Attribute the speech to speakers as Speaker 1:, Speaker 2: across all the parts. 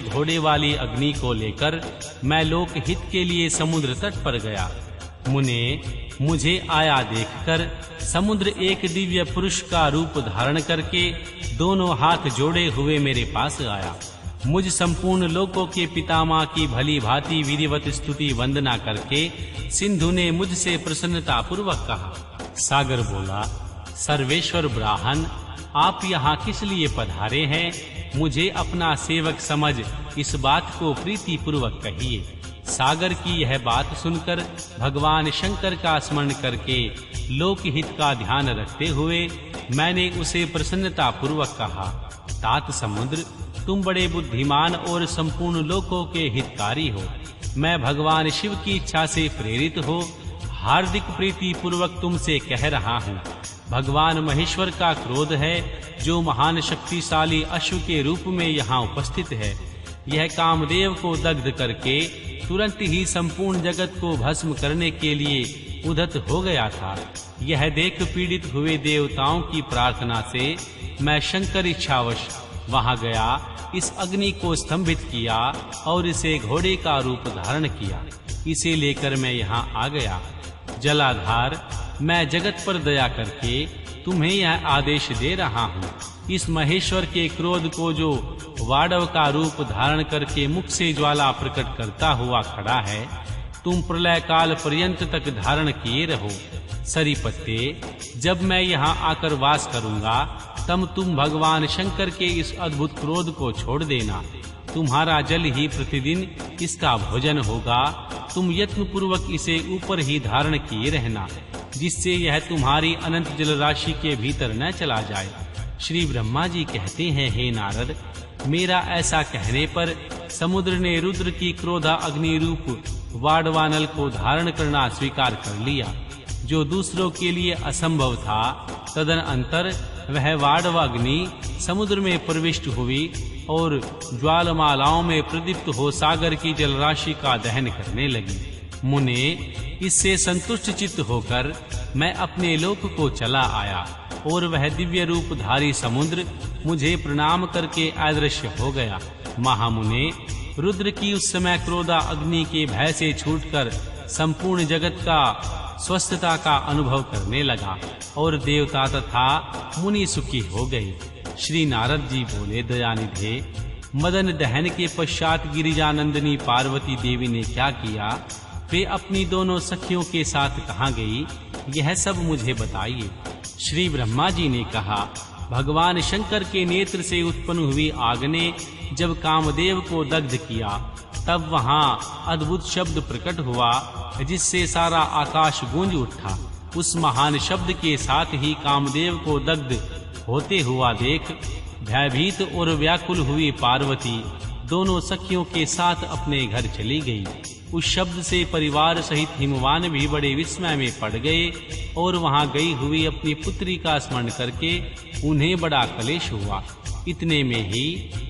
Speaker 1: घोड़े वाली अग्नि को लेकर मैं लोकहित के लिए समुद्र तट पर गया। मुने, मुझे आया देखकर समुद्र एक दिव्य पुरुष का रूप धारण करके दोनों हाथ जोड़े हुए मेरे पास आया। मुझ संपूर्ण लोकों के पितामह की भली भांति विधिवत स्तुति वंदना करके सिंधु ने मुझसे प्रसन्नता पूर्वक कहा। सागर बोला, सर्वेश्वर ब्राह्मण, आप यहाँ किस लिए पधारे हैं? मुझे अपना सेवक समझ इस बात को प्रीति पूर्वक कहिए। सागर की यह बात सुनकर भगवान शंकर का स्मरण करके लोकहित का ध्यान रखते हुए मैंने उसे प्रसन्नता पूर्वक कहा, तात समुद्र, तुम बड़े बुद्धिमान और संपूर्ण लोकों के हितकारी हो। मैं भगवान शिव की इच्छा से प्रेरित हो हार्दिक प्रीति पूर्वक तुमसे कह रहा हूँ। भगवान महेश्वर का क्रोध है जो महान शक्तिशाली अश्व के रूप में यहाँ उपस्थित है। यह कामदेव को दग्ध करके तुरंत ही संपूर्ण जगत को भस्म करने के लिए उद्यत हो गया था। यह देख पीड़ित हुए देवताओं की प्रार्थना से मैं शंकर इच्छावश वहां गया, इस अग्नि को स्तंभित किया और इसे घोड़े का रूप धारण किया। इसे लेकर मैं यहाँ आ गया। जलाधार, मैं जगत पर दया करके तुम्हें यह आदेश दे रहा हूँ। इस महेश्वर के क्रोध को जो वाडव का रूप धारण करके मुख से ज्वाला प्रकट करता हुआ खड़ा है, तुम प्रलय काल पर्यंत तक धारण किए रहो। सरीपत्ते, जब मैं यहाँ आकर वास करूँगा तब तुम भगवान शंकर के इस अद्भुत क्रोध को छोड़ देना। तुम्हारा जल ही प्रतिदिन इसका भोजन होगा। तुम यत्न पूर्वक इसे ऊपर ही धारण किए रहना, जिससे यह तुम्हारी अनंत जल राशि के भीतर न चला जाए। श्री ब्रह्मा जी कहते हैं, हे नारद, मेरा ऐसा कहने पर समुद्र ने रुद्र की क्रोधा अग्नि रूप वाडवानल को धारण करना स्वीकार कर लिया। जो दूसरों के लिए असंभव था, तदनंतर वह वाडव अग्नि समुद्र में प्रविष्ट हुई और ज्वालमालाओं में प्रदीप्त हो सागर की जलराशि का दहन करने लगी। मुने, इससे संतुष्ट चित्त होकर मैं अपने लोक को चला आया और वह दिव्य रूपधारी समुद्र मुझे प्रणाम करके अदृश्य हो गया। महामुने, रुद्र की उस समय क्रोधा अग्नि के भय से छूटकर संपूर्ण जगत का स्वस्थता का अनुभव करने लगा और देवता तथा मुनि सुखी हो गए। श्री नारद जी बोले, दयानिधे, मदन दहन के पश्चात गिरिजानंदिनी पार्वती देवी ने क्या किया? वे अपनी दोनों सखियों के साथ कहाँ गई? यह सब मुझे बताइए। श्री ब्रह्मा जी ने कहा, भगवान शंकर के नेत्र से उत्पन्न हुई आग ने जब कामदेव को दग्ध किया, तब वहाँ अद्भुत शब्द प्रकट हुआ जिससे सारा आकाश गूंज उठा। उस महान शब्द के साथ ही कामदेव को दग्ध होते हुआ देख भयभीत और व्याकुल हुई पार्वती दोनों सखियों के साथ अपने घर चली गई। उस शब्द से परिवार सहित हिमवान भी बड़े विस्मय में पड़ गए और वहां गई हुई अपनी पुत्री का स्मरण करके उन्हें बड़ा क्लेश हुआ। इतने में ही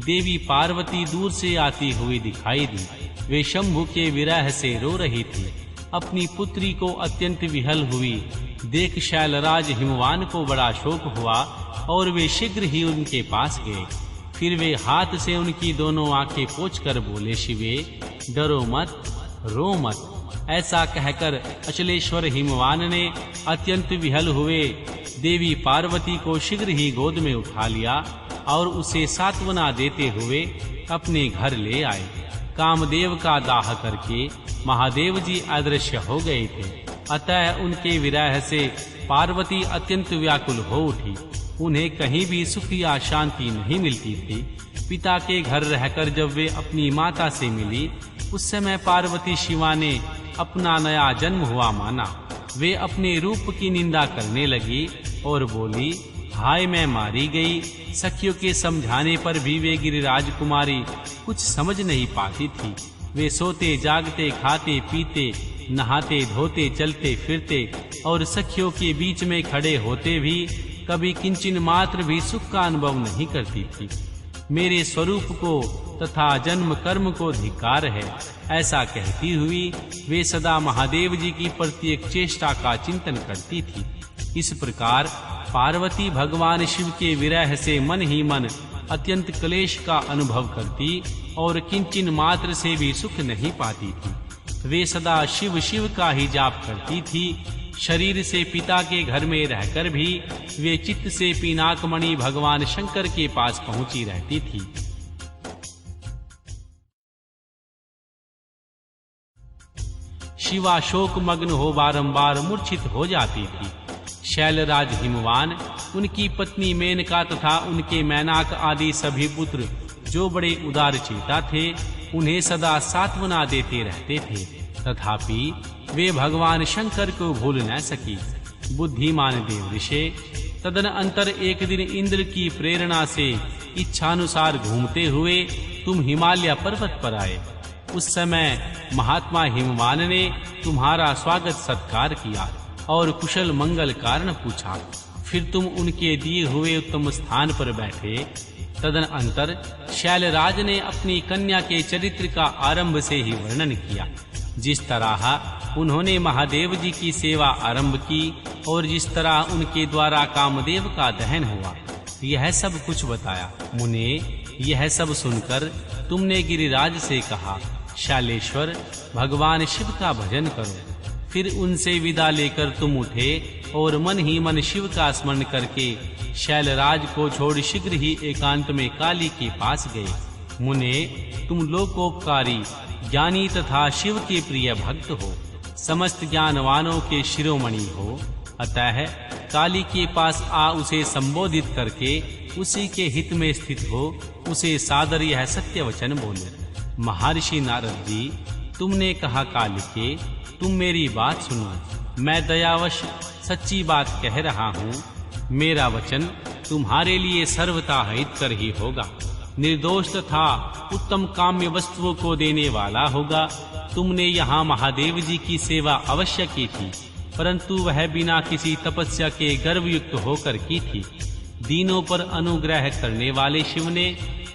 Speaker 1: देवी पार्वती दूर से आती हुई दिखाई दी। वे शंभु के विरह से रो रही थी। अपनी पुत्री को अत्यंत विहल हुई देख शैलराज हिमवान को बड़ा शोक हुआ और वे शीघ्र ही उनके पास गए। फिर वे हाथ से उनकी दोनों आंखें पोंछकर बोले, शिवे, डरो मत, रो मत। ऐसा कहकर अचलेश्वर हिमवान ने अत्यंत विहल हुए देवी पार्वती को शीघ्र ही गोद में उठा लिया और उसे सांत्वना देते हुए अपने घर ले आए। कामदेव का दाह करके महादेव जी अदृश्य हो गए थे। अतः उनके विरह से पार्वती अत्यंत व्याकुल हो उठी। उन्हें कहीं भी सुख या शांति नहीं मिलती थी। पिता के घर रहकर जब वे अपनी माता से मिली, उस समय पार्वती शिवा ने अपना नया जन्म हुआ माना। वे अपने रूप की निंदा करने लगी और बोली, हाय, मैं मारी गई। सखियों के समझाने पर भी वे गिरिराज कुमारी कुछ समझ नहीं पाती थी। वे सोते जागते, खाते पीते, नहाते धोते, चलते फिरते और सखियों के बीच में खड़े होते भी कभी किंचिन मात्र भी सुख का अनुभव नहीं करती थी। मेरे स्वरूप को तथा जन्म कर्म को धिक्कार है, ऐसा कहती हुई वे सदा महादेव जी की प्रत्येक चेष्टा का चिंतन करती थी। इस प्रकार पार्वती भगवान शिव के विरह से मन ही मन अत्यंत क्लेश का अनुभव करती और किंचिन मात्र से भी सुख नहीं पाती थी। वे सदा शिव शिव का ही जाप करती थी। शरीर से पिता के घर में रहकर भी वे चित्त से पिनाकमणि भगवान शंकर के पास पहुंची रहती थी। शिवा शोक मग्न हो बारंबार मूर्छित हो जाती थी। शैलराज हिमवान, उनकी पत्नी मेनका तथा उनके मैनाक आदि सभी पुत्र जो बड़े उदार चेता थे, उन्हें सदा सांत्वना देते रहते थे, तथापि वे भगवान शंकर को भूल न सकी। बुद्धिमान देवऋषि, तदनंतर एक दिन इंद्र की प्रेरणा से इच्छानुसार घूमते हुए तुम हिमालय पर्वत पर आए। उस समय महात्मा हिमवान ने तुम्हारा स्वागत सत्कार किया और कुशल मंगल कारण पूछा। फिर तुम उनके दिए हुए उत्तम स्थान पर बैठे। तदनंतर शैलराज ने अपनी कन्या के चरित्र का आरंभ से ही वर्णन किया। जिस तरह उन्होंने महादेव जी की सेवा आरंभ की और जिस तरह उनके द्वारा कामदेव का दहन हुआ, यह सब कुछ बताया। मुने, यह सब सुनकर तुमने गिरिराज से कहा, शैलेश्वर, भगवान शिव का भजन करो। फिर उनसे विदा लेकर तुम उठे और मन ही मन शिव का स्मरण करके शैलराज को छोड़ शीघ्र ही एकांत में काली के पास गए। मुने, तुम लोकोपकारी, ज्ञानी तथा शिव के प्रिय भक्त हो, समस्त ज्ञानवानों के शिरोमणि हो। अतः काली के पास आ उसे संबोधित करके उसी के हित में स्थित हो उसे सादर यह सत्य वचन बोले। महर्षि नारद जी, तुमने कहा कालिके, तुम मेरी बात सुनो। मैं दयावश सच्ची बात कह रहा हूँ। मेरा वचन तुम्हारे लिए सर्वथा हितकर ही होगा, निर्दोष तथा उत्तम काम्य वस्तुओं को देने वाला होगा। तुमने यहाँ महादेव जी की सेवा अवश्य की थी, परंतु वह बिना किसी तपस्या के गर्वयुक्त होकर की थी। दीनों पर अनुग्रह करने वाले शिव ने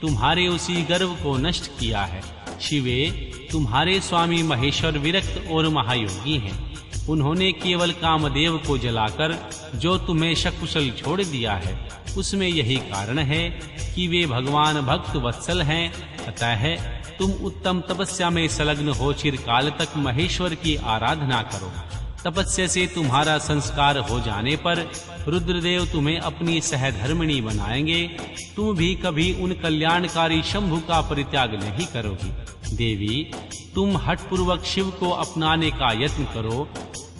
Speaker 1: तुम्हारे उसी गर्व को नष्ट किया है। शिवे, तुम्हारे स्वामी महेश्वर विरक्त और महायोगी हैं। उन्होंने केवल कामदेव को जलाकर जो तुम्हें सकुशल छोड़ दिया है, उसमें यही कारण है कि वे भगवान भक्त वत्सल हैं। अतः तुम उत्तम तपस्या में संलग्न हो चिरकाल तक महेश्वर की आराधना करो। तपस्या से तुम्हारा संस्कार हो जाने पर रुद्रदेव तुम्हें अपनी सहधर्मिणी बनाएंगे। तुम भी कभी उन कल्याणकारी शंभु का परित्याग नहीं करोगी। देवी, तुम हठपूर्वक शिव को अपनाने का यत्न करो।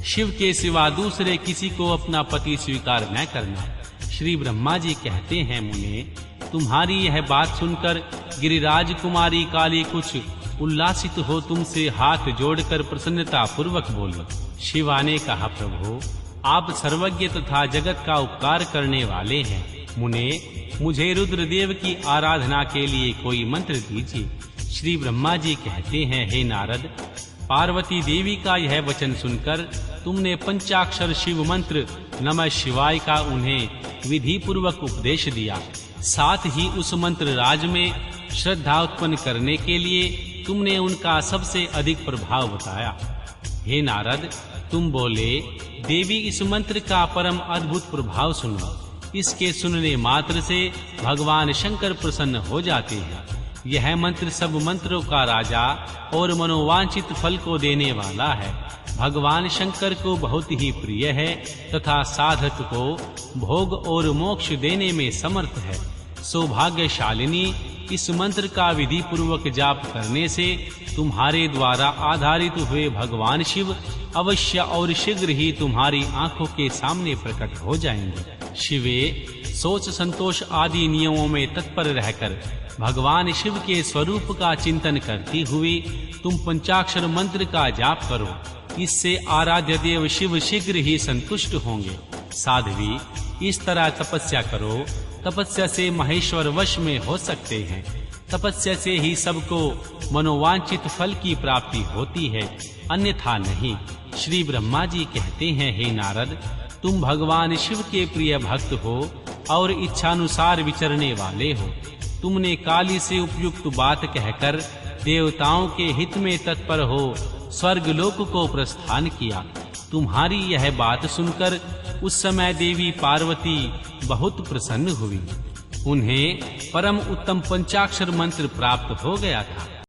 Speaker 1: शिव के सिवा दूसरे किसी को अपना पति स्वीकार न करना। श्री ब्रह्मा जी कहते हैं, मुने, तुम्हारी यह बात सुनकर गिरिराज कुमारी काली कुछ उल्लासित हो तुमसे हाथ जोड़कर प्रसन्नता पूर्वक बोली। शिवा ने कहा, प्रभु, आप सर्वज्ञ तथा जगत का उपकार करने वाले हैं। मुने, मुझे रुद्रदेव की आराधना के लिए कोई मंत्र दीजिए। श्री ब्रह्मा जी कहते हैं, हे नारद, पार्वती देवी का यह वचन सुनकर तुमने पंचाक्षर शिव मंत्र नमः शिवाय का उन्हें विधि पूर्वक उपदेश दिया। साथ ही उस मंत्र राज में श्रद्धा उत्पन्न करने के लिए तुमने उनका सबसे अधिक प्रभाव बताया। हे नारद, तुम बोले, देवी, इस मंत्र का परम अद्भुत प्रभाव सुनो। इसके सुनने मात्र से भगवान शंकर प्रसन्न हो जाते हैं। यह मंत्र सब मंत्रों का राजा और मनोवांछित फल को देने वाला है। भगवान शंकर को बहुत ही प्रिय है तथा साधक को भोग और मोक्ष देने में समर्थ है। सौभाग्यशालिनी, इस मंत्र का विधि पूर्वक जाप करने से तुम्हारे द्वारा आधारित हुए भगवान शिव अवश्य और शीघ्र ही तुम्हारी आंखों के सामने प्रकट हो जाएंगे। शिवे, सोच संतोष आदि नियमों में तत्पर रहकर भगवान शिव के स्वरूप का चिंतन करती हुई तुम पंचाक्षर मंत्र का जाप करो। इससे आराध्य देव शिव शीघ्र ही संतुष्ट होंगे। साध्वी, इस तरह तपस्या करो। तपस्या से महेश्वर वश में हो सकते हैं। तपस्या से ही सबको मनोवांछित फल की प्राप्ति होती है, अन्यथा नहीं। श्री ब्रह्मा जी कहते हैं, हे नारद, तुम भगवान शिव के प्रिय भक्त हो और इच्छानुसार विचरने वाले हो। तुमने काली से उपयुक्त बात कहकर देवताओं के हित में तत्पर हो स्वर्ग लोक को प्रस्थान किया। तुम्हारी यह बात सुनकर उस समय देवी पार्वती बहुत प्रसन्न हुई। उन्हें परम उत्तम पंचाक्षर मंत्र प्राप्त हो गया था।